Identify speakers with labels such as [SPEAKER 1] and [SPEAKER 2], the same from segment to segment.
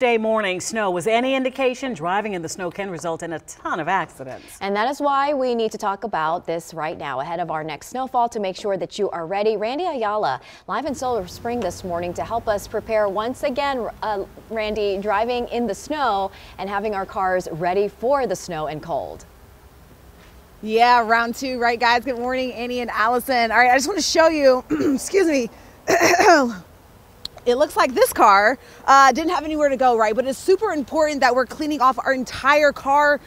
[SPEAKER 1] Day morning snow was any indication, driving in the snow can result in a ton of accidents.
[SPEAKER 2] And that is why we need to talk about this right now ahead of our next snowfall to make sure that you are ready. Randy Ayala live in Silver Spring this morning to help us prepare once again. Randy, driving in the snow and having our cars ready for the snow and cold.
[SPEAKER 3] Yeah, round two, right, guys? Good morning, Annie and Allison. All right, I just want to show you, excuse me. It looks like this car didn't have anywhere to go, right? But it's super important that we're cleaning off our entire car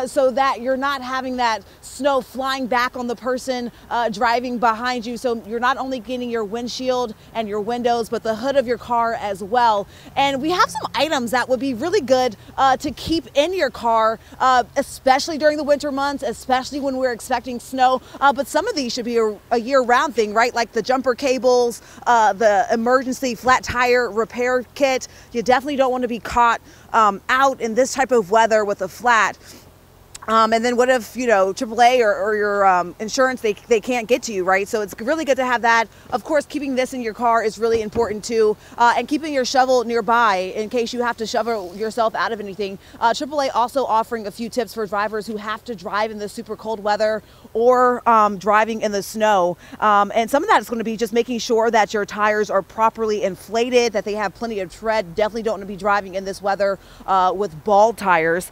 [SPEAKER 3] so that you're not having that snow flying back on the person driving behind you. So you're not only getting your windshield and your windows, but the hood of your car as well. And we have some items that would be really good to keep in your car, especially during the winter months, especially when we're expecting snow. But some of these should be a year-round thing, right? Like the jumper cables, the emergency flat tire repair kit. You definitely don't want to be caught out in this type of weather with a flat. And then what if, you know, AAA or your insurance, they can't get to you, right? So it's really good to have that. Of course, keeping this in your car is really important too. And keeping your shovel nearby in case you have to shovel yourself out of anything. AAA also offering a few tips for drivers who have to drive in the super cold weather or driving in the snow. And some of that is going to be just making sure that your tires are properly inflated, that they have plenty of tread. Definitely don't want to be driving in this weather with bald tires.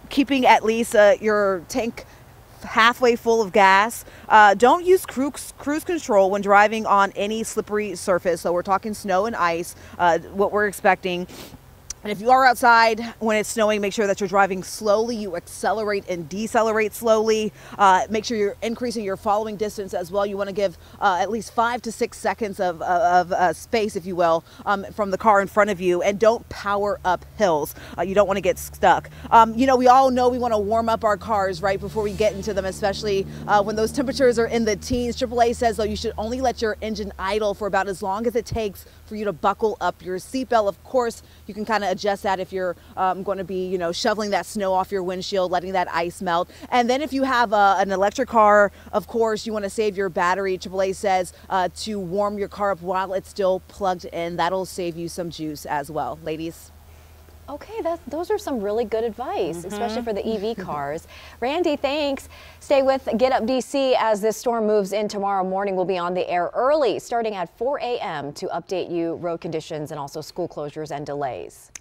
[SPEAKER 3] Keeping at least your tank halfway full of gas. Don't use cruise control when driving on any slippery surface. So we're talking snow and ice, what we're expecting. And if you are outside when it's snowing, make sure that you're driving slowly. You accelerate and decelerate slowly. Make sure you're increasing your following distance as well. You want to give at least 5 to 6 seconds of space, if you will, from the car in front of you. And don't power up hills. You don't want to get stuck. You know, we all know we want to warm up our cars right before we get into them, especially when those temperatures are in the teens. AAA says, though, you should only let your engine idle for about as long as it takes for you to buckle up your seatbelt. Of course, you can kind of adjust that if you're going to be, you know, shoveling that snow off your windshield, letting that ice melt. And then if you have an electric car, of course, you want to save your battery. AAA says to warm your car up while it's still plugged in. That'll save you some juice as well, ladies.
[SPEAKER 2] Okay, those are some really good advice, especially for the EV cars. Randy, thanks. Stay with Get Up DC as this storm moves in tomorrow morning. We'll be on the air early, starting at 4 a.m. to update you road conditions and also school closures and delays.